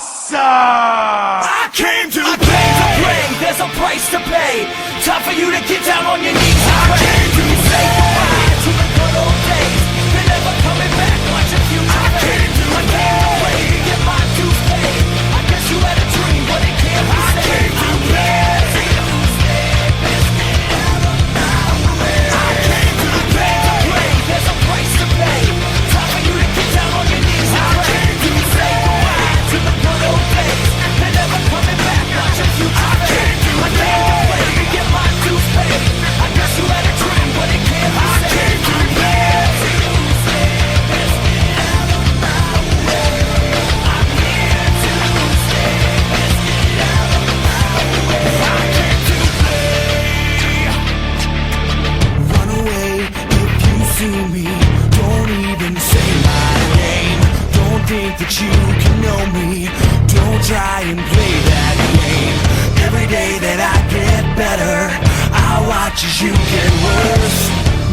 awesome! I came to play. There's a price to pay. Time for you to get down on your knees and pray. I came to say goodbye to the good old days. They're never coming back. Watch your future fade. I came to play to get my dues paid. I guess you had a dream, but it can't be saved. I came to play. There's a price to pay. Time for you to get down on your knees and pray. You say goodbye to the good old days. They're never coming back. Watch your future fade. I came to play to get my dues paid. I guess you had a dream, but it can't be saved. I came to play. Run away if you see me. Don't even say my name. Don't think that you can know me. Don't try and play that game. Every day that I get better, I watch as you get worse.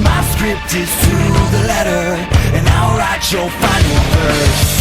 My script is to the letter, and I'll write your final verse.